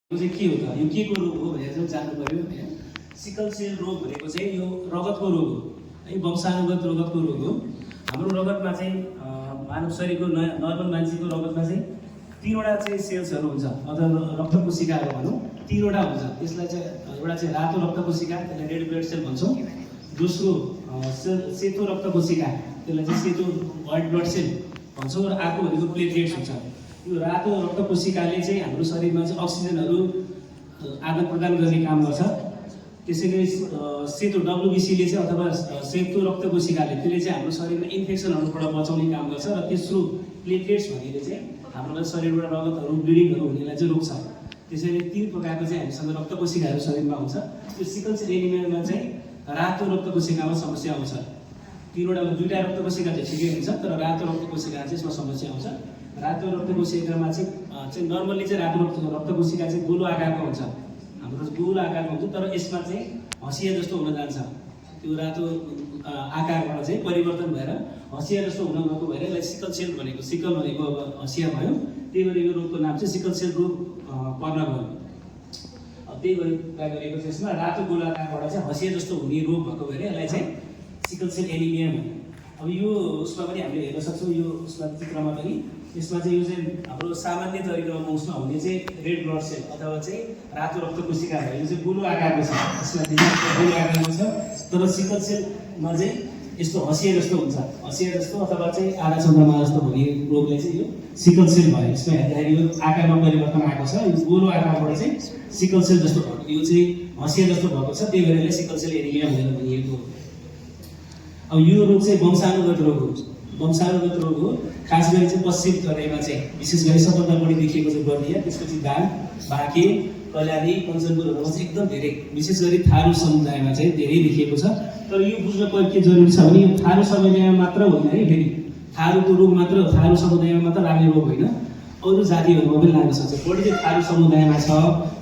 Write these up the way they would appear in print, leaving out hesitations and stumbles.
चाहिँ के हो त यो के को रोग हो भनेर चाहिँ जान्नु पर्यो हैन। सिकल सेल रोग भनेको चाहिँ यो रगतको रोग हो है, वंशानुगत रगतको रोग हो। हाम्रो रगतमा चाहिँ मानव शरीरको नर्मल मान्छेको रगतमा चाहिँ तीनवटा चाहिँ सेल्सहरू हुन्छ अथवा रक्त कोशिकाहरू भनौँ, तीनवटा हुन्छ। त्यसलाई चाहिँ एउटा चाहिँ रातो रक्त कोशिका, त्यसलाई रेड ब्लड सेल भन्छौँ। दोस्रो सेतो रक्त कोशिका, त्यसलाई चाहिँ सेतो व्हाइट ब्लड सेल भन्छौँ। र अर्को भनेको प्लेटलेट्स हुन्छ। यो रातो रक्त कोशिकाले चाहिँ हाम्रो शरीरमा चाहिँ अक्सिजनहरू आदान प्रदान गर्ने काम गर्छ। त्यसैले सेतो डब्लुबिसीले चाहिँ अथवा सेतो रक्त कोशिकाले त्यसले चाहिँ हाम्रो शरीरमा इन्फेक्सनहरूबाट बचाउने काम गर्छ। र तेस्रो प्लेटलेट्स भन्नेले चाहिँ हाम्रो शरीरबाट रगतहरू ब्लिडिङहरू हुनेलाई चाहिँ रोक्छ। त्यसैले तीन प्रकारको चाहिँ हामीसँग रक्त कोशिकाहरू शरीरमा हुन्छ। त्यो सिकल सेल एनिमियामा चाहिँ रातो रक्त कोशिकामा समस्या आउँछ। तीनवटामा दुईवटा रक्त कोशिका चाहिँ ठिकै हुन्छ, तर रातो रक्त कोशिका चाहिँ यसमा समस्या आउँछ। रातो रक्त कोशिकामा चाहिँ नर्मल्ली चाहिँ रातो रक्त कोशिका चाहिँ गोलो आकारको हुन्छ, हाम्रो गोलो आकारको हुन्छ। तर यसमा चाहिँ हँसिया जस्तो हुन जान्छ। त्यो रातो आकारबाट चाहिँ परिवर्तन भएर हँसिया जस्तो हुन गएको भएर यसलाई सिकल सेल भनेको, सिकल भनेको अब हँसिया भयो, त्यही भएर यो रोगको नाम चाहिँ सिकल सेल रोग पर्न गयो। त्यही भएर गरेको चाहिँ यसमा रातो गोलो आकारबाट चाहिँ हँसिया जस्तो हुने रोग भएको भएर यसलाई चाहिँ सिकल सेल एनिमिया भन्यो। अब यो उसमा पनि हामीले हेर्न सक्छौँ, यो उसमा चित्रमा पनि यसमा चाहिँ यो चाहिँ हाम्रो सामान्य तरिकामा उसमा हुने चाहिँ रेड ब्लड सेल अथवा चाहिँ रातो रक्त कोशिका भयो। यो चाहिँ गोलो आकारको छ, यसमा गोलो आकारको छ। तर सिकल सेलमा चाहिँ यस्तो हँसिया जस्तो हुन्छ, हँसिया जस्तो अथवा चाहिँ आधा चन्द्रमा जस्तो हुने रोगले चाहिँ यो सिकल सेल भयो। यसमा हेर्दाखेरि यो आकारमा परिवर्तन आएको छ। यो गोलो आकारबाट चाहिँ सिकल सेल जस्तो भएको, यो चाहिँ हँसिया जस्तो भएको छ, त्यही भएर यसलाई सिकल सेल एनिमिया भनेर भनिएको हो। अब यो रोग चाहिँ वंशानुगत रोग हो, वंशानुगत रोग हो। खास गरी चाहिँ पश्चिम तराईमा चाहिँ विशेष गरी सबभन्दा बढी देखिएको चाहिँ बर्दिया, त्यसपछि दाङ, बाँके, कल्याणी, कञ्चनपुरहरूमा चाहिँ एकदम धेरै, विशेष गरी थारू समुदायमा चाहिँ धेरै देखिएको छ। तर यो बुझ्न पर्ने के जरुरी छ भने यो थारू समुदायमा मात्र होइन है, फेरि थारूको रोग मात्र थारू समुदायमा मात्र लाग्ने रोग होइन, अरू जातिहरूमा पनि लाग्न सक्छ। बढी चाहिँ थारू समुदायमा छ,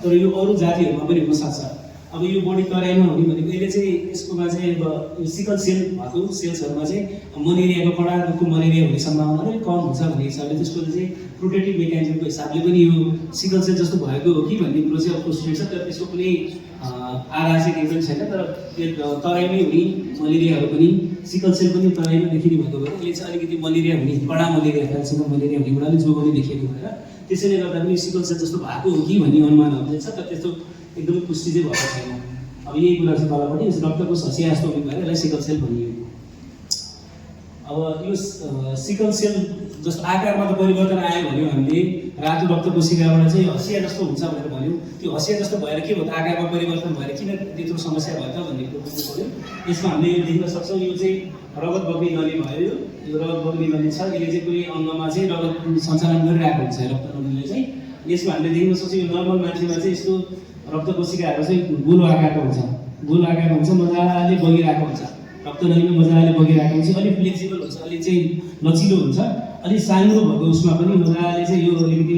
तर यो अरू जातिहरूमा पनि हुनसक्छ। अब यो बढी तराईमा हुने भनेको यसले चाहिँ यसकोमा चाहिँ अब सिकल सेल भएको सेल्सहरूमा चाहिँ मलेरियाको कडा रोगको मलेरिया हुने सम्भावना अलिक कम हुन्छ भन्ने हिसाबले त्यसको चाहिँ प्रोटेक्टिभ मेकानिजमको हिसाबले पनि यो सिकल सेल जस्तो भएको हो कि भन्ने कुरो चाहिँ अब क्वेसन छ। तर त्यसको कुनै आधार चाहिँ केही पनि छैन। तर तराईमै हुने मलेरियाहरू पनि सिकल सेल पनि तराईमा देखिने भएको भएर यसले चाहिँ अलिकति मलेरिया हुने, कडा मलेरिया फ्यालसँग मलेरिया हुने कुराले जोगाउने देखिएको भएर त्यसैले गर्दा पनि सिकल सेल जस्तो भएको हो कि भन्ने अनुमानहरू छ। तर त्यस्तो एकदमै पुष्टि चाहिँ भएको छैन। अब यही कुरा चाहिँ तलपट्टि रक्तको हँसिया जस्तो हुने भएर यसलाई सिकल सेल भनियो। अब यो सिकल सेल जस्तो आकारमा त परिवर्तन आयो भन्यो हामीले, रातो रक्त कोशिकाबाट चाहिँ हँसिया जस्तो हुन्छ भनेर भन्यो। त्यो हँसिया जस्तो भएर के भयो त, आकारमा परिवर्तन भएर किन त्यत्रो समस्या भयो त भन्ने कुरो बुझ्नु पऱ्यो। यसमा हामीले देख्न सक्छौँ यो चाहिँ रगत बग्ने नली भयो। यो रगत बग्ने नली छ, यसले चाहिँ कुनै अङ्गमा चाहिँ रगत सञ्चालन गरिरहेको हुन्छ रक्त नलीले चाहिँ। यसमा हामीले देख्न सक्छौँ यो नर्मल मान्छेमा चाहिँ यस्तो रक्त कोशिकाहरू चाहिँ गोलो आकारको हुन्छ, गोलो आकारको हुन्छ, मजाले बगिरहेको हुन्छ, रक्त नलीमा मजाले बगिरहेको हुन्छ, अलिक फ्लेक्सिबल हुन्छ, अलिक चाहिँ लचिलो हुन्छ। अलिक साङ्गो भएको उसमा पनि मजाले चाहिँ यो अलिकति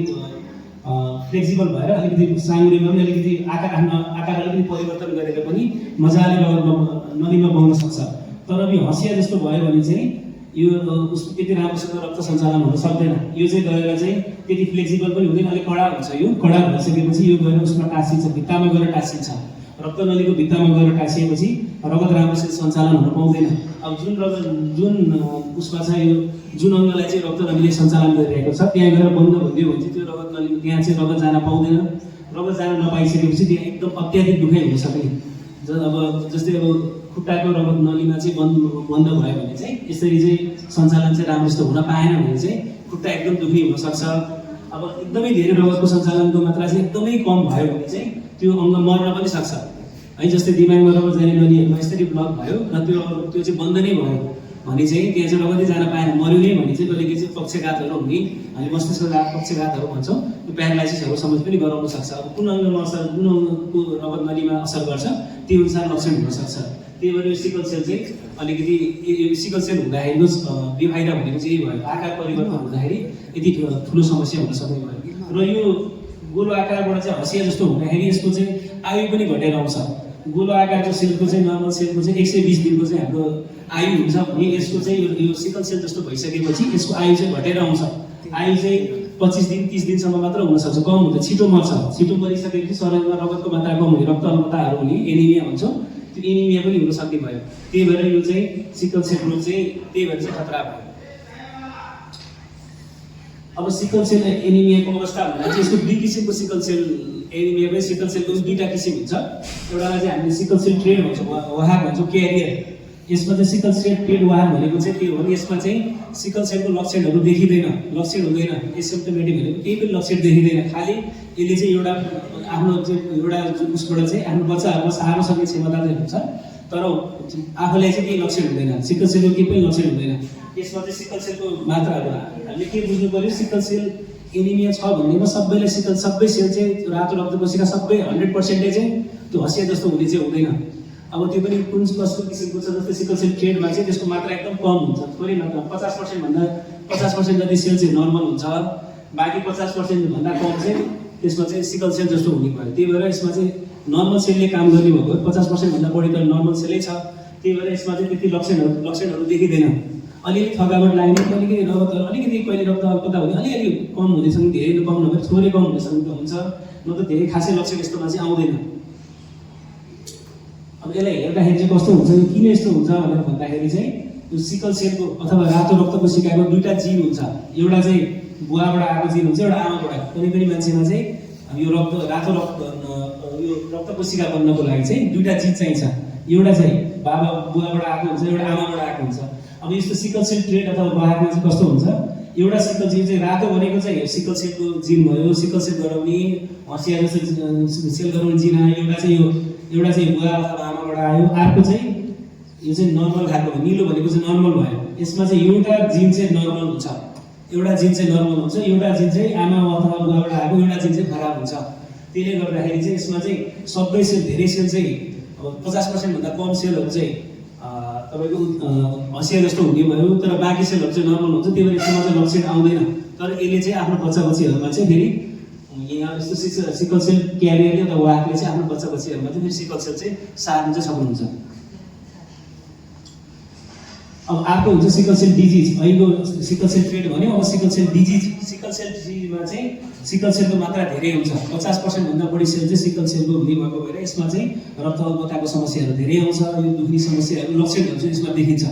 फ्लेक्सिबल भएर अलिकति साङ्गोमा पनि अलिकति आकार अलिकति परिवर्तन गरेर पनि मजाले रगत नलीमा बग्न सक्छ। तर अब यो हँसिया जस्तो भयो भने चाहिँ यो उसको त्यति राम्रोसँग रक्त सञ्चालन हुन सक्दैन। यो चाहिँ गएर चाहिँ त्यति फ्लेक्सिबल पनि हुँदैन, अलिक कडा हुन्छ। यो कडा भइसकेपछि यो गएर उसमा टाँसिन्छ, भित्तामा गएर टाँसिन्छ। रक्त नलीको भित्तामा गएर टाँसिएपछि रगत राम्रोसँग सञ्चालन हुन पाउँदैन। अब जुन उसमा छ यो जुन अङ्गलाई चाहिँ रक्त नलीले सञ्चालन गरिरहेको छ त्यहाँ गएर बन्द भइदियो भने चाहिँ त्यो रगत नलीमा त्यहाँ चाहिँ रगत जान पाउँदैन। रगत जान नपाइसकेपछि त्यहाँ एकदम अत्याधिक दुखाइ हुन सक्ने। अब जस्तै अब खुट्टाको रगत नलीमा चाहिँ बन्द भयो भने चाहिँ यसरी चाहिँ सञ्चालन चाहिँ राम्रोसित हुन पाएन भने चाहिँ खुट्टा एकदम दुख्ने हुनसक्छ। अब एकदमै धेरै रगतको सञ्चालनको मात्रा चाहिँ एकदमै कम भयो भने चाहिँ त्यो अङ्ग मर्न पनि सक्छ है। जस्तै दिमागमा रगत जाने नलीहरूमा यसरी ब्लक भयो र त्यो चाहिँ बन्द नै भयो भने चाहिँ त्यहाँ चाहिँ रगतै जान पाएन, मर्यो नै भने चाहिँ कहिले चाहिँ पक्षघातहरू हुने, हामी मस्तिष्कको पक्षघातहरू भन्छौँ, त्यो प्यारालाइसिसहरू समेत पनि गराउन सक्छ। अब कुन अङ्गमा असर, कुन अङ्गको रगत नलीमा असर गर्छ त्यो अनुसार लक्षण हुनसक्छ। त्यही भएर यो सिकल सेल चाहिँ अलिकति यो सिकल सेल हुँदाखेरिको बेफाइदा भनेको चाहिँ यही भयो, आकार परिवर्तन हुँदाखेरि यति ठुलो समस्या हुन सक्ने भयो। र यो गोलो आकारबाट चाहिँ हँसिया जस्तो हुँदाखेरि यसको चाहिँ आयु पनि घटेर आउँछ। गोलो आकारको सेलको चाहिँ नर्मल सेलको चाहिँ 120 दिनको चाहिँ हाम्रो आयु हुन्छ भने यसको चाहिँ यो सिकल सेल जस्तो भइसकेपछि यसको आयु चाहिँ घटेर आउँछ। आयु चाहिँ 25 दिन 30 दिनसम्म मात्र हुनसक्छ, कम हुन्छ, छिटो मर्छ। छिटो मरिसकेपछि शरीरमा रगतको मात्रा कम हुने, रक्त अल्पताहरू हुने, एनिमिया भन्छौँ, त्यो एनिमिया पनि हुन सक्ने भयो। त्यही भएर यो चाहिँ सिकल सेल रोग चाहिँ त्यही भएर चाहिँ खतरा भयो। अब सिकल सेल एनिमियाको अवस्था भन्दा चाहिँ यसको दुई किसिमको सिकल सेल एनिमियामै सिकल सेलको दुईवटा किसिम हुन्छ। एउटालाई चाहिँ हामीले सिकल सेल ट्रेड भन्छौँ, वाहक भन्छौँ, क्यारियर। यसमा चाहिँ सिकल सेल ट्रेड वाहक भनेको चाहिँ के हो भने यसमा चाहिँ सिकल सेलको लक्षणहरू देखिँदैन, लक्षण हुँदैन, एसिम्प्टोमेटिक भनेको केही पनि लक्षण देखिँदैन। खालि यसले चाहिँ एउटा आफ्नो चाहिँ एउटा उसबाट चाहिँ आफ्नो बच्चाहरूमा सार्न सक्ने क्षमता चाहिँ हुन्छ, तर आफूलाई चाहिँ केही लक्षण हुँदैन, सिकल सेलको केही पनि लक्षण हुँदैन। यसमा चाहिँ सिकल सेलको मात्राहरू हामीले के बुझ्नु पऱ्यो, सिकल सेल एनिमिया छ भन्नेमा सबै सेल चाहिँ रातो रक्त कोशिका सबै 100% चाहिँ त्यो हँसिया जस्तो हुने चाहिँ हुँदैन। अब त्यो पनि कुन कस्तो किसिमको छ, जस्तै सिकल सेल ट्रेडमा चाहिँ त्यसको मात्रा एकदम कम हुन्छ, थोरै मात्रा 50% भन्दा 50% जति सेल चाहिँ नर्मल हुन्छ, बाँकी 50% भन्दा कम चाहिँ त्यसमा चाहिँ सिकल सेल जस्तो हुने भयो। त्यही भएर यसमा चाहिँ नर्मल सेलले काम गर्ने भएको 50% भन्दा बढी त नर्मल सेलै छ। त्यही भएर यसमा चाहिँ त्यति लक्षणहरू देखिँदैन। अलिअलि थकावट लाग्ने, अलिकति रगतहरू अलिकति कहिले रक्त अल्पता हुने, अलिअलि कम हुँदैछ भने धेरै कम नभए थोरै कम हुँदैछ भने त हुन्छ, न त धेरै खासै लक्षण यस्तोमा चाहिँ आउँदैन। अब यसलाई हेर्दाखेरि चाहिँ कस्तो हुन्छ, किन यस्तो हुन्छ भनेर भन्दाखेरि चाहिँ यो सिकल सेलको अथवा रातो रक्त कोशिकाको दुईवटा जिन हुन्छ। एउटा चाहिँ बुवाबाट आएको जिन हुन्छ, एउटा आमाबाट। कुनै मान्छेमा चाहिँ यो रातो रक्त कोशिका बन्नको लागि चाहिँ दुईवटा जिन चाहिन्छ। एउटा चाहिँ बुवाबाट आएको हुन्छ, एउटा आमाबाट आएको हुन्छ। अब यस्तो सिकल सेल ट्रेड अथवा वाहकमा चाहिँ कस्तो हुन्छ, एउटा सिकल जिन चाहिँ रातो भनेको चाहिँ सिकल सेलको जिन भयो, सिकल सेल गराउने हँसिया जस्तो सेल गराउने जिन आयो। एउटा चाहिँ बुवा अथवा आमाबाट आयो। अर्को चाहिँ यो चाहिँ नर्मल खालको भयो, निलो भनेको चाहिँ नर्मल भयो। यसमा चाहिँ एउटा जिन चाहिँ नर्मल हुन्छ, एउटा जिन चाहिँ आमा अथवा बुवाबाट आएको, एउटा जिन चाहिँ खराब हुन्छ। त्यसले गर्दाखेरि चाहिँ यसमा चाहिँ सबै सेल धेरै सेल चाहिँ अब 50% भन्दा कम सेलहरू चाहिँ तपाईँको हँसिया जस्तो हुने भयो, तर बाँकी सेलहरू चाहिँ नर्मल हुन्छ। त्यही भएर यसमा चाहिँ लक्षण आउँदैन। तर यसले चाहिँ आफ्नो बच्चा-बच्चीहरूमा चाहिँ फेरि यहाँ यस्तो सिकल सेल क्यारियरले अथवा वाहकले चाहिँ आफ्नो बच्चा-बच्चीहरूमा चाहिँ फेरि सिकल सेल चाहिँ सार्न चाहिँ सक्नुहुन्छ। अब अर्को हुन्छ सिकल सेल डिजिज। अहिलेको सिकल सेल ट्रेड भन्यो, अब sickle cell disease. Sickle cell डिजिजमा चाहिँ सिकल सेलको मात्रा धेरै हुन्छ, 50% भन्दा बढी सेल चाहिँ सिकल सेलको हुने भएको भएर यसमा चाहिँ रक्त अल्पताको समस्याहरू धेरै आउँछ। यो दुख्ने समस्याहरू लक्षणहरू चाहिँ यसमा देखिन्छ।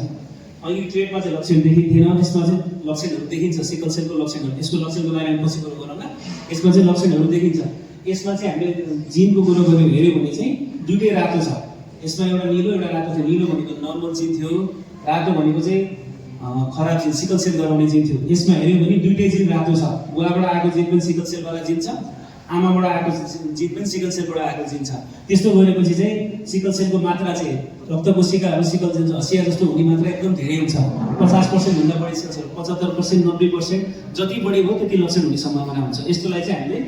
अहिले ट्रेडमा चाहिँ लक्षण देखिँदैन, यसमा चाहिँ लक्षणहरू देखिन्छ, सिकल सेलको लक्षणहरू। यसको लक्षणको बारेमा पछि कुरो गरौँ न। यसमा चाहिँ लक्षणहरू देखिन्छ। यसमा चाहिँ हामीले जिनको कुरो गऱ्यौँ हेऱ्यो भने चाहिँ दुईटै रातो छ। यसमा एउटा निलो एउटा रातो थियो। निलो भनेको नर्मल जिन थियो, रातो भनेको चाहिँ खराब जिन, सिकल सेल गराउने जिन थियो। यसमा हेऱ्यो भने दुईटै जिन रातो छ। बुवाबाट आएको जिन पनि सिकल सेलवाला जिन छ, आमाबाट आएको जिन पनि सिकल सेलबाट आएको जिन छ। त्यस्तो गरेपछि चाहिँ सिकल सेलको मात्रा चाहिँ रक्त कोशिकाहरू सिकल सेल हँसिया जस्तो हुने मात्रा एकदम धेरै हुन्छ। 50% भन्दा बढी सेल, 75%, 90% जति बढी भयो त्यति लक्षण हुने सम्भावना हुन्छ। यस्तोलाई चाहिँ हामीले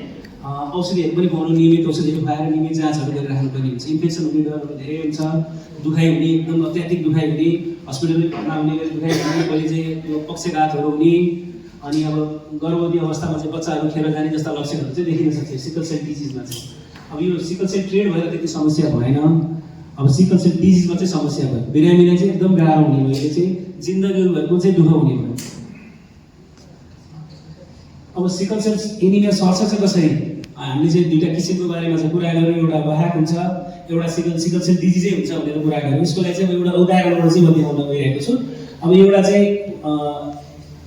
औषधिहरू पनि खुवाउनु, नियमित औषधिहरू खुवाएर नियमित जाँचहरू गरिराख्नुपर्ने हुन्छ। इन्फेक्सन हुने डरहरू धेरै हुन्छ, दुखाइ हुने, एकदम अत्याधिक दुखाइ हुने, हस्पिटलमै भर्ना हुने गरी दुखाइ हुने, कहिले चाहिँ यो पक्षघातहरू हुने, अनि अब गर्भवती अवस्थामा चाहिँ बच्चाहरू खेर जाने जस्ता लक्षणहरू चाहिँ देखिन सक्छ सिकल सेल डिजिजमा चाहिँ। अब यो सिकल सेल ट्रेड भएर त्यति समस्या भएन। अब सिकल सेल डिजिजमा चाहिँ समस्या भयो, बिरामीलाई चाहिँ एकदम गाह्रो हुने भयो, यसले चाहिँ जिन्दगीभरको चाहिँ दुःख हुने भयो। अब सिकल सेल एनिमिया सर्छ चाहिँ कसरी, हामीले चाहिँ दुईवटा किसिमको बारेमा चाहिँ कुरा गऱ्यौँ। एउटा वाहक हुन्छ, एउटा सिकल सेल डिजिजै हुन्छ भनेर कुरा गऱ्यौँ। यसको लागि चाहिँ एउटा उदाहरणबाट चाहिँ म देखाउन गइरहेको छु। अब एउटा चाहिँ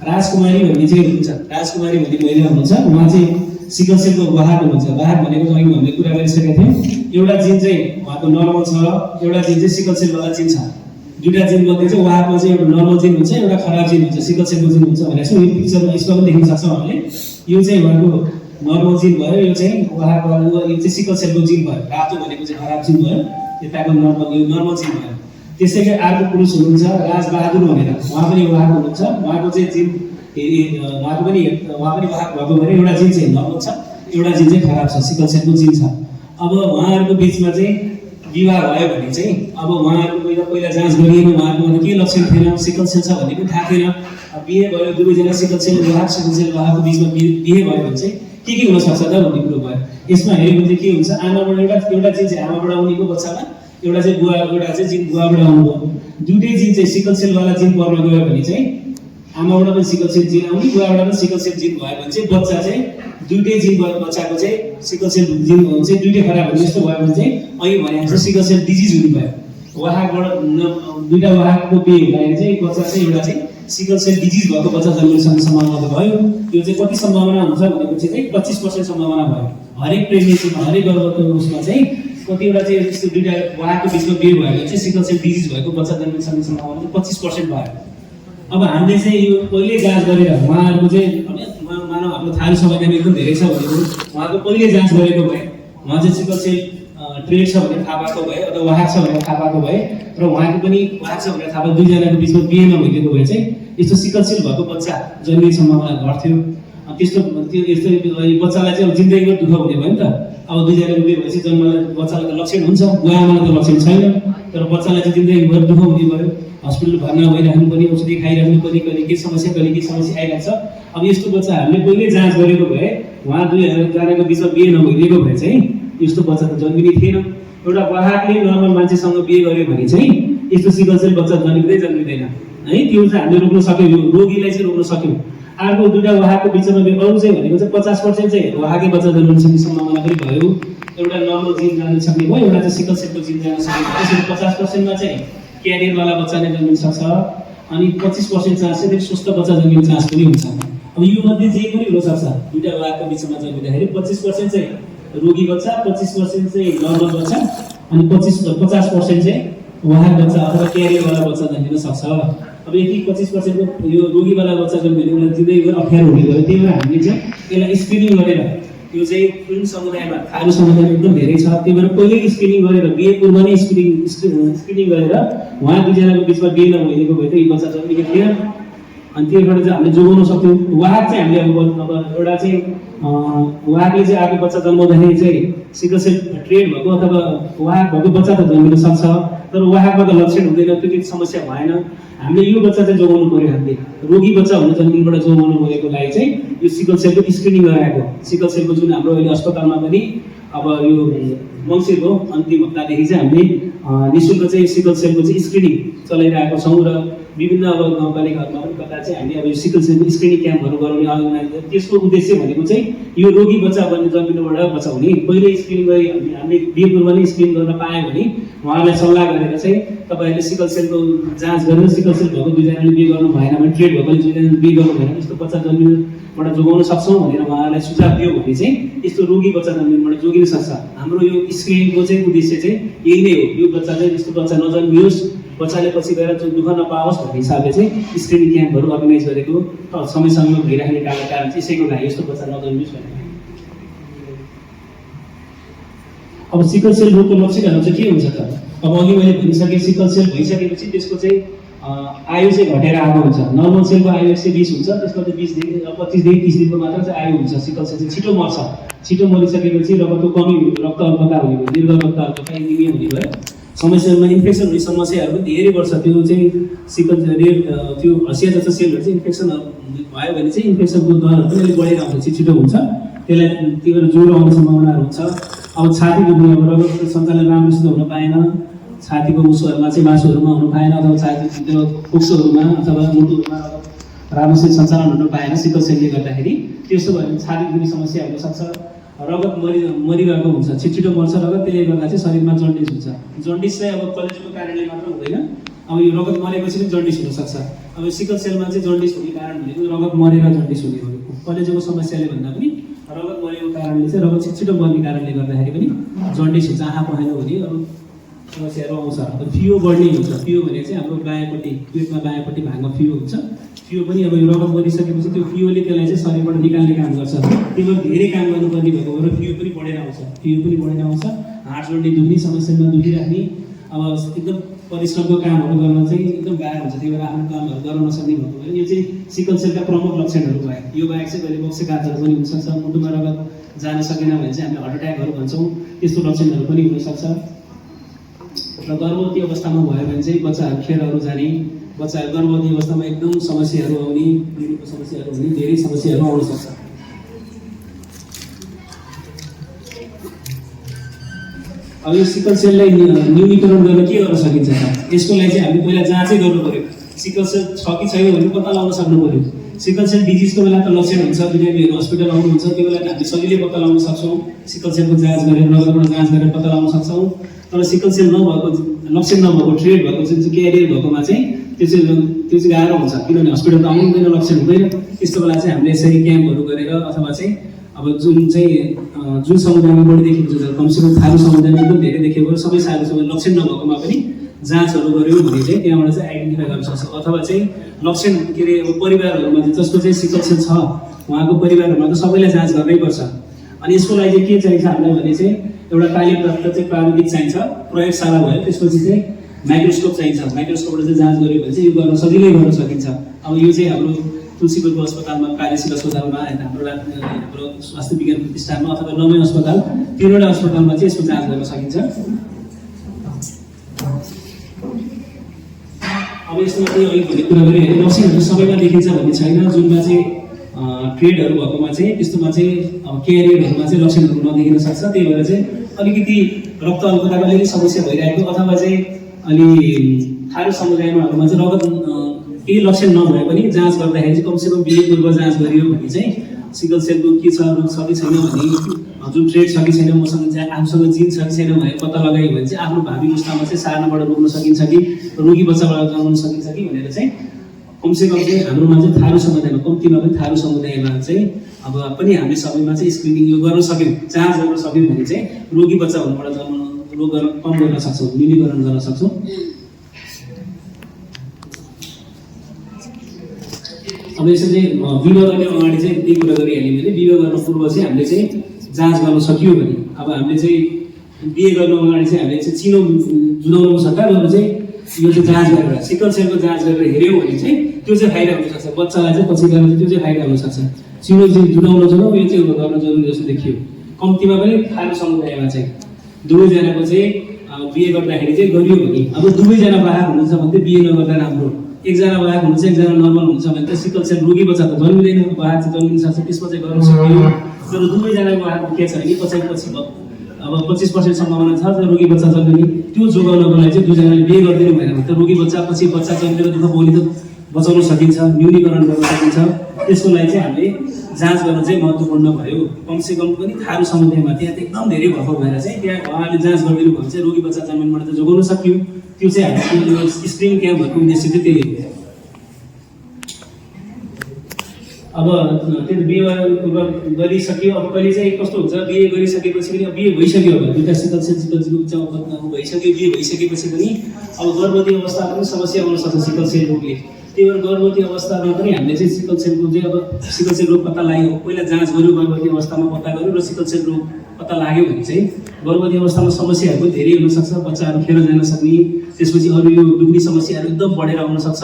राजकुमारी भन्ने चाहिँ हुनुहुन्छ, राजकुमारी भन्ने महिला हुनुहुन्छ। उहाँ चाहिँ सिकल सेलको वाहक हुनुहुन्छ। वाहक भनेको चाहिँ अघि हामीले कुरा गरिसकेका थियौँ। एउटा जिन चाहिँ उहाँको नर्मल छ, एउटा जिन चाहिँ सिकल सेलवाला जिन छ। दुईवटा जिन मध्ये चाहिँ वाहकमा चाहिँ एउटा नर्मल जिन हुन्छ, एउटा खराब जिन हुन्छ, सिकल सेलको जिन हुन्छ भनेर चाहिँ यो पिक्चरमा यसमा पनि देख्न सक्छौँ हामीले। यो चाहिँ उहाँको नर्मल जिन भयो, यो चाहिँ वाहक, यो चाहिँ सिकल सेलको जिन भयो। रातो भनेको चाहिँ खराब जिन भयो, यताको नर्मल जिन भयो। त्यसैले अर्को पुरुष हुनुहुन्छ राजबहादुर भनेर, उहाँ पनि वाहक हुनुहुन्छ। उहाँको चाहिँ जिन उहाँ पनि वाहक भएको भएर एउटा जिन चाहिँ नर्मल छ, एउटा जिन चाहिँ खराब छ, सिकल सेलको जिन छ। अब उहाँहरूको बिचमा चाहिँ विवाह भयो भने चाहिँ अब उहाँहरूको पहिला जाँच गरिएन, उहाँहरूकोमा केही लक्षण थिएन, सिकल सेल छ भन्ने पनि थाहा थिएन। बिहे भयो, दुवैजना सिकल सेल वाहकको बिचमा बिहे भयो भने चाहिँ के हुनसक्छ त भन्ने कुरो भयो। यसमा हेऱ्यो भने चाहिँ के हुन्छ, आमाबाट एउटा जिन चाहिँ आमाबाट आउनेको बच्चामा, एउटा चाहिँ जिन बुवाबाट आउनुभयो। दुईटै जिन चाहिँ सिकल सेलवाला जिन पर्न गयो भने चाहिँ आमाबाट पनि सिकल सेल जिन आउने, बुवाबाट पनि सिकल सेल जिन भयो भने चाहिँ बच्चा चाहिँ दुईटै जिन भयो, बच्चाको चाहिँ सिकल सेल जिन चाहिँ दुईटै खराब हुन्छ। यस्तो भयो भने चाहिँ अहिले भने जस्तो सिकल सेल डिजिज हुने भयो। वाहकबाट दुईटा वाहकको बिहे हुँदाखेरि चाहिँ बच्चा चाहिँ एउटा चाहिँ सिकल सेल डिजिज भएको बच्चा जन्मिने सम्भावना त भयो। यो चाहिँ कति सम्भावना हुन्छ भनेपछि चाहिँ 25% सम्भावना भयो। हरेक प्रेग्नेन्सीमा, हरेक गर्भवती उसमा चाहिँ कतिवटा चाहिँ यस्तो दुईटा वाहकको बिचमा बिहे भयो भने चाहिँ सिकल सेल डिजिज भएको बच्चा जन्मिने सम्भावना 25% भयो। अब हामीले चाहिँ यो पहिले जाँच गरेर उहाँहरूको चाहिँ मानव हाम्रो थारू समयमा एकदम धेरै छ भनेको उहाँको पहिले जाँच गरेको भए उहाँ चाहिँ सिकल सेल ट्रेड छ भनेर थाहा पाएको भए अथवा वाहक छ भनेर थाहा पाएको भए र उहाँको पनि वाहक छ भनेर थाहा पाएको दुईजनाको बिचमा बिहे नभइदिएको भए चाहिँ यस्तो सिकल सेल भएको बच्चा जन्मिने सम्भावना घट्थ्यो। त्यस्तो बच्चालाई चाहिँ अब जिन्दगीमा दुःख हुने भयो नि त। अब दुईजनाको बिहे भएपछि जन्मलाई बच्चालाई त लक्षण हुन्छ, बुवा आमालाई त लक्षण छैन, तर बच्चालाई चाहिँ जिन्दगीभर दुःख हुने भयो। हस्पिटल भर्ना भइराख्नु पर्ने, औषधि खाइराख्नु पर्ने, कहिले के समस्या आइरहेको छ। अब यस्तो बच्चा हामीले पहिले जाँच गरेको भए उहाँ दुईजनाको बिचमा बिहे नभइदिएको भए चाहिँ यस्तो बच्चा त जन्मिने थिएन। एउटा वाहकले नर्मल मान्छेसँग बिहे गर्यो भने चाहिँ यस्तो सिकल सेल बच्चा जन्मिँदैन है। त्यो चाहिँ हामीले रोक्न सक्यौँ, रोगीलाई चाहिँ रोक्न सक्यौँ। अर्को दुईटा वाहकको बिचमा अरू चाहिँ भनेको चाहिँ 50% चाहिँ वाहकै बच्चा जन्मिन सक्ने सम्भावना पनि भयो। एउटा नर्मल जिन जान सक्ने भयो, एउटा चाहिँ सिकल सेलको जिन जान सक्ने भयो। त्यसरी 50%मा चाहिँ क्यारियरवाला बच्चा नै जन्मिन सक्छ अनि 25% चान्स चाहिँ स्वस्थ बच्चा जन्मिने चान्स पनि हुन्छ। अब यो मध्ये जे पनि हुनसक्छ। दुईटा वाहकको बिचमा जन्मिँदाखेरि 25% चाहिँ रोगी बच्चा, 25% चाहिँ नर्मल बच्चा अनि 50% चाहिँ वाहक बच्चा अथवा क्यारियरवाला बच्चा जन्मिन सक्छ। अब यति 25% यो रोगीवाला बच्चा जन्मिने उसलाई जिन्दगीभर अप्ठ्यारो हुने भयो। त्यही भएर हामीले चाहिँ यसलाई स्क्रिनिङ गरेर यो चाहिँ जुन समुदायमा थारू समुदायमा एकदम धेरै छ, त्यही भएर पहिले स्क्रिनिङ गरेर बिहे पूर्व नै स्क्रिनिङ गरेर उहाँ दुईजनाको बिचमा बिहे नभइदिएको भए त यी बच्चा जन्मिएको थिएन। अनि त्यहीबाट चाहिँ हामीले जोगाउन सक्थ्यौँ। वाहक चाहिँ हामीले अब एउटा चाहिँ वाहकले चाहिँ आएको बच्चा जन्माउँदाखेरि चाहिँ सिकल सेल ट्रेड भएको अथवा वाहक भएको बच्चा त जन्मिन सक्छ, तर वाहकमा त लक्षण हुँदैन, त्यो केही समस्या भएन। हामीले यो बच्चा चाहिँ जोगाउनु पऱ्यो। हामीले रोगी बच्चा हुने जन्मिनबाट जोगाउनु परेको लागि चाहिँ यो सिकल सेलको स्क्रिनिङ गराएको। सिकल सेलको जुन हाम्रो अहिले अस्पतालमा पनि अब यो मङ्सिरको अन्तिम हप्तादेखि चाहिँ हामीले निःशुल्क चाहिँ सिकल सेलको चाहिँ स्क्रिनिङ चलाइरहेको छौँ र विभिन्न अब गाउँपालिकाहरूमा पनि कता चाहिँ हामीले अब यो सिकल सेलको स्क्रिनिङ क्याम्पहरू गराउने अर्गनाइज। त्यसको उद्देश्य भनेको चाहिँ यो रोगी बच्चा जन्मिनुबाट बचाउने। पहिले स्क्रिनिङ गरी हामीले बिहे पूर्व नै स्क्रिनिङ गर्न पायो भने उहाँहरूलाई सल्लाह गरेर चाहिँ तपाईँहरूले सिकल सेलको जाँच गरेर सिकल सेल भएको दुईजनाले बिहे गर्नु भएन भने, ट्रेड भएकोले दुईजनाले बिहे गर्नु भएन, यस्तो बच्चा जन्मिनुबाट जोगाउन सक्छौँ भनेर उहाँहरूलाई सुझाव दियो भने चाहिँ यस्तो रोगी बच्चा जन्मिनुबाट जोगिन सक्छ। हाम्रो यो स्क्रिनिङको चाहिँ उद्देश्य चाहिँ यही नै हो। यो बच्चा चाहिँ यस्तो बच्चा नजन्मियोस्, बच्चाले पछि गएर जो दुःख नपाओस् भन्ने हिसाबले चाहिँ स्क्रिनिङ क्याम्पहरू अर्गनाइज गरेको समय समयमा भइराख्ने कारण चाहिँ यसैको लागि यस्तो बच्चा नजन्मियोस् भनेर। अब सिकल सेल रोगको लक्षणहरू चाहिँ के हुन्छ त? अब अघि मैले भनिसकेँ, सिकल सेल भइसकेपछि त्यसको चाहिँ आयु चाहिँ घटेर आएको हुन्छ। नर्मल सेलको आयु 120 हुन्छ, त्यसमा चाहिँ 20 देखि 25 देखि 30 दिनको मात्र चाहिँ आयु हुन्छ। सिकल सेल चाहिँ छिटो मर्छ। छिटो मरिसकेपछि रगतको कमी, रक्त अल्पता हुने भयो, दीर्घ रक्त अल्पता एनिमिया हुने भयो। समयमा इन्फेक्सन हुने समस्याहरू पनि धेरै वर्ष त्यो चाहिँ सिकल त्यो हँसिया जस्तो सेलहरू चाहिँ इन्फेक्सन भयो भने चाहिँ इन्फेक्सनको दरहरू पनि अलिक बढेर आउँछ, छिटो हुन्छ। त्यसलाई त्यो भएर ज्वरो आउने सम्भावनाहरू हुन्छ। अब छाती दुख्ने, अब रगतको सञ्चालन राम्रोसित हुन पाएन, छातीको मुसोहरूमा चाहिँ मासुहरूमा हुनु पाएन, अथवा छाती त्यो फोक्सोहरूमा अथवा मुटुहरूमा राम्रोसित सञ्चालन हुन पाएन सिकल सेलले गर्दाखेरि, त्यस्तो भयो भने छाती दुख्ने समस्या हुनसक्छ। रगत मरिरहेको हुन्छ, छिटो मर्छ रगत, त्यसले गर्दा चाहिँ शरीरमा जन्डिस हुन्छ। जन्डिस चाहिँ अब कलेजोको कारणले मात्र हुँदैन, अब यो रगत मरेपछि पनि जन्डिस हुनसक्छ। अब सिकल सेलमा चाहिँ जन्डिस हुने कारण भनेको रगत मरेर जन्डिस हुने हो। कलेजोको समस्याले भन्दा पनि रगत मरेको कारणले चाहिँ रगत छिटो मर्ने कारणले गर्दाखेरि पनि जन्डिस हुन्छ, आँखा पहेँलो हुने अरू समस्याहरू आउँछ। फियो बढ्ने हुन्छ। फियो भनेको चाहिँ हाम्रो बायाँपट्टि पेटमा बायाँपट्टि भागमा फियो हुन्छ। फियो पनि अब यो रगत मरिसकेपछि त्यो फियोले त्यसलाई चाहिँ शरीरबाट निकाल्ने काम गर्छ। त्यो धेरै काम गर्नुपर्ने भएको भएर फियो पनि बढेर आउँछ। फियो पनि बढेर आउँछ, हात जोड्ने दुख्ने समस्यामा दुखिराख्ने, अब एकदम परिश्रमको कामहरू गर्न चाहिँ एकदम गाह्रो हुन्छ। त्यही भएर आफ्नो कामहरू गर्न नसक्ने भएको भएर यो चाहिँ सिकल सेलका प्रमुख लक्षणहरू भयो। यो बाहेक चाहिँ कहिले पक्षघातहरू पनि हुनसक्छ। मुटुमा रगत जान सकेन भने चाहिँ हामीले हार्ट एट्याकहरू भन्छौँ, त्यस्तो लक्षणहरू पनि हुनसक्छ। र गर्भवती अवस्थामा भयो भने चाहिँ बच्चाहरू खेरहरू जाने, बच्चाहरू गर्भवती अवस्थामा एकदम समस्याहरू आउने, पिँढीको समस्याहरू हुने, धेरै समस्याहरू आउन सक्छ। अब यो सिकल सेललाई न्यूनीकरण गर्न के गर्न सकिन्छ त? यसको लागि चाहिँ हामीले पहिला जाँचै गर्नु पऱ्यो। सिकल सेल छ कि छैन भने पत्ता लगाउन सक्नु पर्यो। सिकल सेल डिजिजको बेला त लक्षण हुन्छ, बिरामीहरू हस्पिटल आउनुहुन्छ, त्यो बेला हामी सजिलै पत्ता लगाउन सक्छौँ। सिकल सेलको जाँच गरेर रगतबाट जाँच गरेर पत्ता लगाउन सक्छौँ। तर सिकल सेल नभएको, लक्षण नभएको, ट्रेड भएको जुन चाहिँ क्यारियर भएकोमा चाहिँ त्यो चाहिँ गाह्रो हुन्छ, किनभने हस्पिटल त आउनु हुँदैन, लक्षण हुँदैन। त्यस्तो बेला चाहिँ हामीले यसरी क्याम्पहरू गरेर अथवा चाहिँ अब जुन समुदायमा बढी देखिएको छ, कमसेकम थारू समुदायमा एकदम धेरै देखिएको, सबै सानो सबै लक्षण नभएकोमा पनि जाँचहरू गऱ्यो भने चाहिँ त्यहाँबाट चाहिँ आइडेन्टिफाई गर्न सक्छ। अथवा चाहिँ लक्षण के अरे अब परिवारहरूमा चाहिँ जसको चाहिँ सिकल सेल छ उहाँको परिवारहरूमा त सबैलाई जाँच गर्नै पर्छ। अनि यसको लागि चाहिँ के चाहिन्छ हामीलाई भने चाहिँ एउटा तालिमप्राप्त चाहिँ प्राविधिक चाहिन्छ, प्रयोगशाला भयो, त्यसपछि चाहिँ माइक्रोस्कोप चाहिन्छ। माइक्रोस्कोपबाट चाहिँ जाँच गऱ्यो भने चाहिँ यो गर्न सजिलै गर्न सकिन्छ। अब यो चाहिँ हाम्रो तुलसीपुरको अस्पतालमा, कार्यशील अस्पतालमा, हाम्रो स्वास्थ्य विज्ञान प्रतिष्ठानमा अथवा रमै अस्पताल, तीनवटा अस्पतालमा चाहिँ यसको जाँच गर्न सकिन्छ। अब यसमा चाहिँ अलिक भन्ने कुरा गरेँ, लक्षणहरू सबैमा देखिन्छ भन्ने छैन। जुनमा चाहिँ ट्रेडहरू भएकोमा चाहिँ त्यस्तोमा चाहिँ क्यारियरहरूमा चाहिँ लक्षणहरू नदेखिन सक्छ। त्यही भएर चाहिँ अलिकति रक्त अल्पताको अलिकति समस्या भइरहेको अथवा चाहिँ अलि थारू समुदायमाहरूमा चाहिँ रगत केही लक्षण नभए पनि जाँच गर्दाखेरि चाहिँ कमसेकम बिहे पूर्व जाँच गरियो भने चाहिँ सिकल सेलको के छ, रोग छ कि छैन भने, जुन ट्रेड छ कि छैन, मसँग चाहिँ आफूसँग जिन छ कि छैन भनेर पत्ता लगायो भने चाहिँ आफ्नो भावी अवस्थामा चाहिँ सार्नबाट रोक्न सकिन्छ कि रोगी बच्चाबाट जन्माउन सकिन्छ कि भनेर चाहिँ कमसेकम चाहिँ हाम्रोमा चाहिँ थारू समुदायमा, कम्तीमा पनि थारू समुदायमा चाहिँ अब पनि हामीले सबैमा चाहिँ स्क्रिनिङ यो गर्न सक्यौँ, जाँच गर्न सक्यौँ भने चाहिँ रोगी बच्चा हुनुबाट जन्माउन रोग कम गर्न सक्छौँ, न्यूनीकरण गर्न सक्छौँ। अब यसरी बिमा गर्ने अगाडि चाहिँ त्यही कुरा गरिहाल्यौँ भने बिमा गर्न पूर्व चाहिँ हामीले चाहिँ जाँच गर्न सकियो भने अब हामीले चाहिँ बिहे गर्नु अगाडि चाहिँ हामीले चाहिँ चिनो जुदाउनुको सट्टा गएर चाहिँ यो चाहिँ जाँच गरेर सिकल सेलको जाँच गरेर हेऱ्यौँ भने चाहिँ त्यो चाहिँ फाइदा हुनसक्छ। बच्चालाई चाहिँ पछि गएर त्यो चाहिँ फाइदा हुनसक्छ। चिनो चाहिँ जुदाउन जरुरी, यो चाहिँ गर्न जरुरी जस्तो देखियो। कम्तीमा पनि थारू समुदायमा चाहिँ दुवैजनाको चाहिँ बिहे गर्दाखेरि चाहिँ गरियो भने, अब दुवैजना बाहक हुनुहुन्छ भने चाहिँ बिहे नगर्दा राम्रो। एकजना बाहक हुन्छ, एकजना नर्मल हुन्छ भने त सिकल सेल रोगी बच्चा त जन्मिँदैन, बाहक चाहिँ जन्मिन सक्छ, त्यसमा चाहिँ गर्न सकियो। तर दुवैजनाको बाहक के छ भने पछि अब 25% सम्भावना छ रोगी बच्चा जन्मिने, त्यो जोगाउनको लागि चाहिँ दुईजनाले बिहे गरिदिनु भएन भने त रोगी बच्चा पछि बच्चा जन्मेर दुःख बोली त बचाउन सकिन्छ, न्यूनीकरण गर्न सकिन्छ। त्यसको लागि चाहिँ हामीले जाँच गर्न चाहिँ महत्त्वपूर्ण भयो। कमसेकम पनि थारू समुदायमा त्यहाँ एकदम धेरै भएको भएर चाहिँ त्यहाँ उहाँले जाँच गरिदिनु भयो भने चाहिँ रोगी बच्चा जन्मिनबाट त जोगाउन सकियो। त्यो चाहिँ हाम्रो स्क्रिनिङ क्याम्पहरूको उद्देश्य चाहिँ त्यही हो। अब त्यो बिहे गरिसक्यो, अब कहिले चाहिँ कस्तो हुन्छ, बिहे गरिसकेपछि पनि अब बिहे भइसक्यो भने दुईवटा सिकल सेल भइसक्यो, बिहे भइसकेपछि पनि अब गर्भवती अवस्थामा पनि समस्या आउन सक्छ सिकल सेल रोगले। त्यही भएर गर्भवती अवस्थामा पनि हामीले चाहिँ सिकल सेलको चाहिँ अब सिकल सेल रोग पत्ता लाग्यो, पहिला जाँच गऱ्यो, गर्भवती अवस्थामा पत्ता गऱ्यो र सिकल सेल रोग पत्ता लाग्यो भने चाहिँ गर्भवती अवस्थामा समस्याहरू धेरै हुनसक्छ, बच्चाहरू खेर जान सक्ने, त्यसपछि अरू यो दुख्ने समस्याहरू एकदम बढेर आउन सक्छ,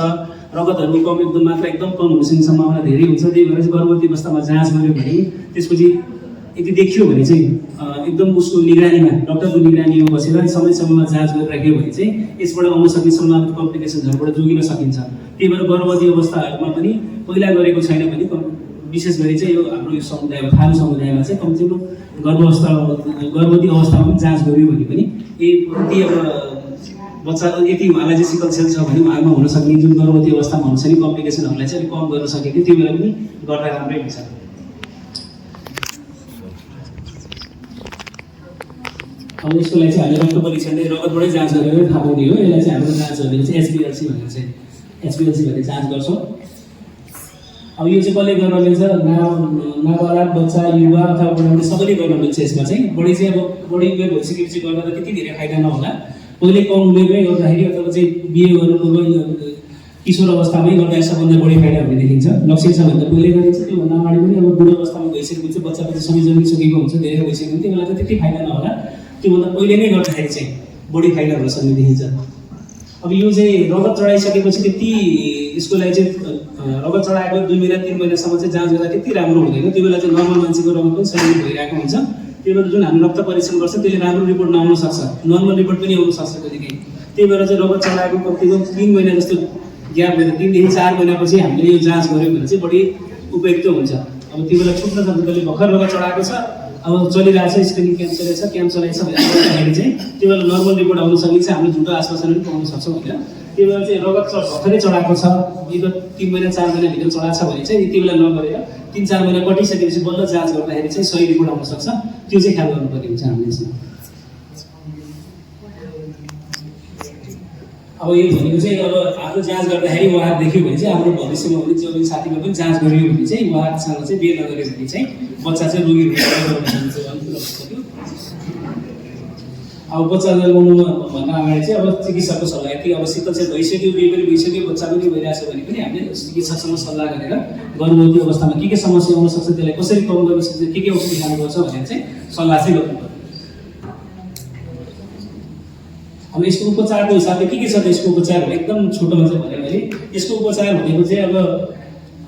रगतहरू कम एकदम मात्रा एकदम कम हुने सम्भावना धेरै हुन्छ। त्यही भएर चाहिँ गर्भवती अवस्थामा जाँच गऱ्यो भने त्यसपछि यदि देखियो भने चाहिँ एकदम उसको निगरानीमा, डक्टरको निगरानीमा बसेर समय समयमा जाँच गरिराख्यो भने चाहिँ यसबाट आउन सक्ने सम्भावित कम्प्लिकेसन्सहरूबाट जोगिन सकिन्छ। त्यही भएर गर्भवती अवस्थाहरूमा पनि पहिला गरेको छैन भने विशेष गरी चाहिँ यो हाम्रो यो समुदायमा, थारू समुदायमा चाहिँ कमसेकम गर्भवती अवस्थामा पनि जाँच गऱ्यो भने पनि यति अब बच्चा यति उहाँलाई चाहिँ सिकल सेल छ भने उहाँमा हुन सक्ने जुन गर्भवती अवस्थामा हुन्छ नि कम्प्लिकेसनहरूलाई चाहिँ अलिक कम गर्न सकेको त्यो बेला पनि गर्दा राम्रै हुन्छ। अब यसको लागि चाहिँ हामीले रक्त परीक्षणले रगतबाटै जाँच गरेर थाहा पाउने हो। यसलाई चाहिँ हाम्रो जाँच गर्ने चाहिँ एचबिएलसी भनेर चाहिँ एचबिएलसी भनेर जाँच गर्छौँ। अब यो चाहिँ कसले गर्न मिल्छ, नाबालक बच्चा, युवा अथवा बुढाले सबैले गर्न मिल्छ। यसमा चाहिँ बढी चाहिँ अब बढी उमेर भइसकेपछि गर्दा त त्यति धेरै फाइदा नहोला। पहिले कम उमेरमै गर्दाखेरि अथवा चाहिँ बिहे गर्नु पूर्व किशोर अवस्थामै गर्दा सबभन्दा बढी फाइदा हुने देखिन्छ। लक्षण छ भने त पहिले गरिन्छ, त्योभन्दा अगाडि पनि अब बुढो अवस्थामा गइसकेपछि बच्चा पछि समय जमिसकेको हुन्छ, धेरै भइसकेको हुन्छ, त्यो बेला त त्यति फाइदा नहोला। त्योभन्दा पहिले नै गर्दाखेरि चाहिँ बढी फाइदा हुन सक्ने देखिन्छ। अब यो चाहिँ रगत चढाइसकेपछि त्यति यसको लागि चाहिँ रगत चढाएको 2 महिना 3 महिनासम्म चाहिँ जाँच गर्दा त्यति राम्रो हुँदैन। त्यो बेला चाहिँ नर्मल मान्छेको रगत पनि सही भइरहेको हुन्छ। त्यही भएर जुन हामी रक्त परीक्षण गर्छ त्यसले राम्रो रिपोर्ट नआउन सक्छ, नर्मल रिपोर्ट पनि आउन सक्छ कतिकै। त्यही भएर चाहिँ रगत चढाएको कम्तीमा 3 महिना जस्तो ग्याप भएर 3 देखि 4 महिनापछि हामीले यो जाँच गऱ्यौँ भने चाहिँ बढी उपयुक्त हुन्छ। अब त्यो बेला छुट्न सक्छ, त्यसले भर्खर रगत चढाएको छ, अब चलिरहेको छ, स्क्रिनिङ क्याम्प चलाइछ भन्दाखेरि चाहिँ त्यो बेला नर्मल रिपोर्ट आउन सकिन्छ, हामीले झुटो आश्वासन पनि पाउन सक्छौँ होइन। त्यो बेला चाहिँ रगत भर्खरै चढाएको छ, विगत 3 महिना 4 महिनाभित्र चढाएको छ भने चाहिँ यति बेला नगरेर 3-4 महिना कटिसकेपछि बल्ल जाँच गर्दाखेरि चाहिँ सही रिपोर्ट आउन सक्छ। त्यो चाहिँ ख्याल गर्नुपर्ने हुन्छ हामीले यसमा। अब यो भनेको चाहिँ अब आफ्नो जाँच गर्दाखेरि उहाँ देख्यो भने चाहिँ आफ्नो भविष्यमा पनि जो साथीमा पनि जाँच गरियो भने चाहिँ उहाँसँग चाहिँ बिहे नगर्यो भने चाहिँ बच्चा चाहिँ रोगी हुन्छ। अब बच्चा जन्माउनुमा भन्दा अगाडि चाहिँ अब चिकित्सकको सल्लाह कि अब सिकल सेल भइसक्यो, बिहे पनि भइसक्यो, बच्चा पनि भइरहेछ भने पनि हामीले चिकित्सकसँग सल्लाह गरेर गर्भवती अवस्थामा के समस्या आउन सक्छ, त्यसलाई कसरी कम गर्न सक्छ, के औषधि खानुपर्छ भनेर चाहिँ सल्लाह चाहिँ गर्नुपर्छ। अब यसको उपचारको हिसाबले के छ त यसको उपचार एकदम छोटोमा चाहिँ भने मैले यसको उपचार भनेको चाहिँ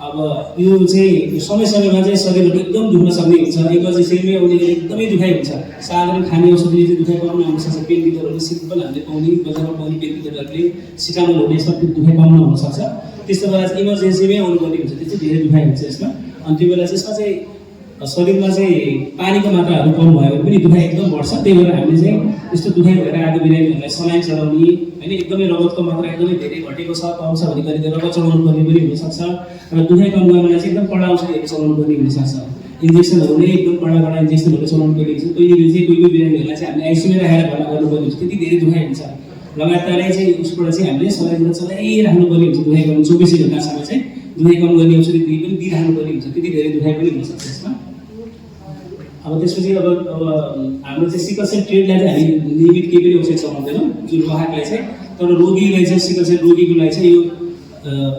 अब यो चाहिँ समय समयमा चाहिँ शरीरहरू एकदम दुख्न सक्ने हुन्छ। इमर्जेन्सीमै आउने एकदमै दुखाइ हुन्छ। साधारण खाने औषधिले चाहिँ दुखाइ कम हुन सक्छ। पेन किलरहरू सिम्पल हामीले पाउने बजारमा पाउने पेन किलरहरूले सिटामोल हुने सब दुखाइ कम हुन सक्छ। त्यस्तो बेला चाहिँ इमर्जेन्सीमै आउनुपर्ने हुन्छ। त्यो चाहिँ धेरै दुखाइ हुन्छ यसमा। अनि त्यो बेला चाहिँ यसमा चाहिँ शरीरमा चाहिँ पानीको मात्राहरू कम भयो भने पनि दुखाइ एकदम बढ्छ। त्यही भएर हामीले चाहिँ यस्तो दुखाइ भएर आएको बिरामीहरूलाई सलाइन चढाउने होइन, एकदमै रगतको मात्रा एकदमै धेरै घटेको छ पाउँछ भने कहिले रगत चढाउनु पर्ने पनि हुनसक्छ। र दुखाइ कम गर्नलाई चाहिँ एकदम कडा औषधिहरू चलाउनु पर्ने हुनसक्छ। इन्जेक्सनहरू नै एकदम कडा इन्जेक्सनहरू चलाउनु पर्ने हुन्छ। कहिले चाहिँ कोही बिरामीहरूलाई चाहिँ हामीले आइसियुमै राखेर भर्ना गर्नुपर्ने हुन्छ। त्यति धेरै दुखाइ हुन्छ। लगातारै चाहिँ उसबाट चाहिँ हामीले सलाइनबाट चलाइराख्नु पर्ने हुन्छ। दुखाइ गर्नु 24 घण्टासम्म चाहिँ दुखाइ कम गर्ने औषधि पनि दिइराख्नु पर्ने हुन्छ। त्यति धेरै दुखाइ पनि हुनसक्छ यसमा। अब त्यसपछि अब हाम्रो चाहिँ सिकल सेल ट्रेडलाई चाहिँ हामी नियमित केही पनि औषधि चलाउँदैनौँ जुन उहाँलाई चाहिँ, तर रोगीलाई चाहिँ सिकल सेल रोगीको लागि चाहिँ यो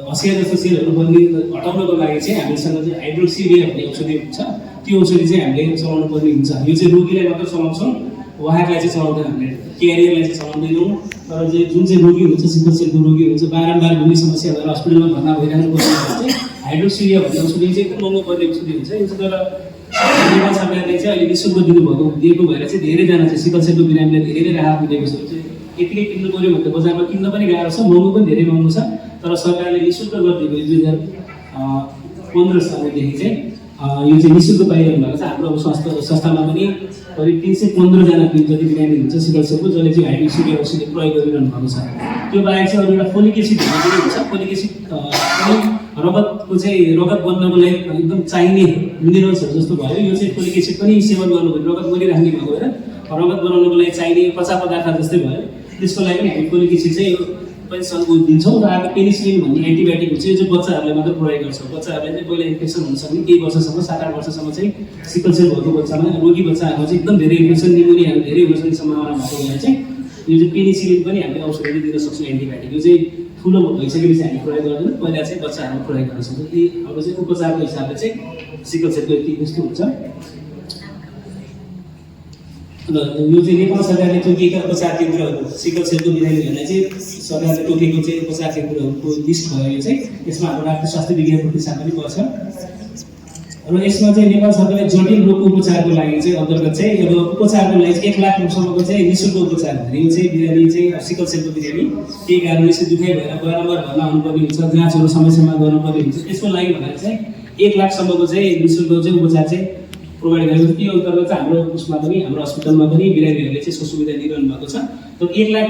हँसिया जस्तो सेलहरू बन्ने हटाउनको लागि चाहिँ हामीसँग चाहिँ हाइड्रोक्सिरिया भन्ने औषधि हुन्छ। त्यो औषधि चाहिँ हामीले चलाउनु पर्ने हुन्छ। यो चाहिँ रोगीलाई मात्र चलाउँछौँ, उहाँलाई चाहिँ चलाउँदैन हामीले, क्यारियरलाई चाहिँ चलाउँदैनौँ। तर चाहिँ जुन चाहिँ रोगी हुन्छ सिकल सेलको रोगी हुन्छ, बारम्बार घुम्ने समस्या भएर हस्पिटलमा भर्ना भइरहनु पर्ने चाहिँ हाइड्रोक्सिरिया भन्ने औषधि चाहिँ एकदम महँगो पर्ने औषधि हुन्छ। यो चाहिँ तर नेपाल सरकारले चाहिँ अहिले निःशुल्क दिएको भएर चाहिँ धेरैजना चाहिँ सिकल सेलको बिरामीलाई धेरै नै राहत दिएको छ। यतिकै किन्नु पऱ्यो भने त बजारमा किन्न पनि गाह्रो छ, महँगो पनि धेरै महँगो छ। तर सरकारले निःशुल्क गरिदिएको 2015 सालदेखि चाहिँ यो चाहिँ निःशुल्क पाइरहनु भएको छ। हाम्रो स्वास्थ्य संस्थामा पनि करिब 315 जना जति बिरामी हुन्छ सिकल सेलको, जसले चाहिँ हाइड्रोक्सिरिया औषधि प्रयोग गरिरहनु भएको छ। त्यो बाहेक चाहिँ अरू एउटा फोलिक एसिड भन्ने पनि हुन्छ। फोलिक एसिड रगतको चाहिँ रगत बन्नको लागि एकदम चाहिने मिनरल्सहरू जस्तो भयो। यो चाहिँ फोलिक एसिड पनि सेवन गर्नुभयो, रगत बनिराख्ने भएको भएर रगत बनाउनको लागि चाहिने कच्चा पदार्थ जस्तै भयो। त्यसको लागि पनि हामी फोलिक एसिड चाहिँ पेनिसिलिन दिन्छौँ। र अब पेनिसिलिन भन्ने एन्टिबायोटिक हुन्छ, यो चाहिँ बच्चाहरूलाई मात्र प्रयोग गर्छौँ। बच्चाहरूलाई चाहिँ पहिला इन्फेक्सन हुन सक्ने, केही वर्षसम्म 7-8 वर्षसम्म चाहिँ सिकल सेल भएको बच्चामा, रोगी बच्चाहरूको चाहिँ एकदम धेरै इन्फेक्सन निमोनियाहरू धेरै हुन सक्ने सम्भावना भएको भएर चाहिँ यो चाहिँ पेनिसिलिन पनि हामीले औषधि दिन सक्छौँ एन्टिबायोटिक। यो चाहिँ ठुलो भइसकेपछि हामी प्रयोग गर्दैनौँ, पहिला चाहिँ बच्चाहरूमा प्रयोग गर्न सक्छौँ। यी अब चाहिँ उपचारको हिसाबले चाहिँ सिकल सेलको यति यस्तो हुन्छ। र यो चाहिँ नेपाल सरकारले तोकिएका उपचार केन्द्रहरू सिकल सेलको बिरामीहरूलाई चाहिँ सरकारले तोकेको चाहिँ उपचार केन्द्रहरूको लिस्ट भयो। यो चाहिँ यसमा हाम्रो राष्ट्रिय स्वास्थ्य विज्ञान प्रतिष्ठान पनि पर्छ। र यसमा चाहिँ नेपाल सरकारले जटिल रोगको उपचारको लागि चाहिँ अन्तर्गत चाहिँ अब उपचारको लागि 1 लाखसम्मको चाहिँ निःशुल्क उपचार भने यो चाहिँ बिरामी चाहिँ सिकल सेलको बिरामी केही कारणले चाहिँ दुखाइ भएर बारम्बार भर्ना हुनुपर्ने हुन्छ, जाँचहरू समयसम्म गर्नुपर्ने हुन्छ। त्यसको लागि भनेर चाहिँ 1 लाखसम्मको चाहिँ निःशुल्क चाहिँ उपचार चाहिँ प्रोभाइड गरेको छ। त्यो अन्तर्गत चाहिँ हाम्रो उसमा पनि हाम्रो हस्पिटलमा पनि बिरामीहरूले चाहिँ यसको सुविधा दिइरहनु भएको छ। तर 1 लाख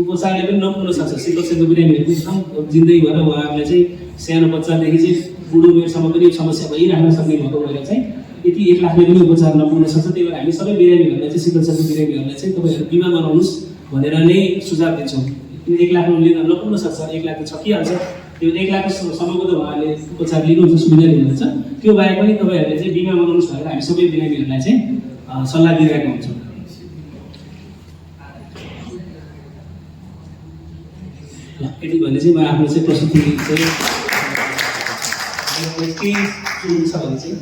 उपचारले पनि नपुग्न सक्छ। सिकल सेलको बिरामीहरू एकदम जिन्दगी भएर उहाँहरूलाई चाहिँ सानो बच्चादेखि चाहिँ बुढो उमेरसम्म पनि समस्या भइराख्न सक्ने भएको भएर चाहिँ यति 1 लाखले पनि उपचार नपुग्न सक्छ। त्यही भएर हामी सबै बिरामीहरूलाई चाहिँ सिकल सेलको बिरामीहरूलाई चाहिँ तपाईँहरू बिमा बनाउनुहोस् भनेर नै सुझाव दिन्छौँ। 1 लाख लिन नपुग्न सक्छ, 1 लाख त सकिहाल्छ। त्यो 1 लाखसम्मको त उहाँले उपचार लिनुहुन्छ, सुविधा लिनुहुन्छ। त्यो बाहेक पनि तपाईँहरूले चाहिँ बिमा बनाउनुहोस् भनेर हामी सबै बिरामीहरूलाई चाहिँ सल्लाह दिइरहेका हुन्छौँ। यति भने चाहिँ म आफ्नो चाहिँ प्रस्तुति चाहिँ के छ भने चाहिँ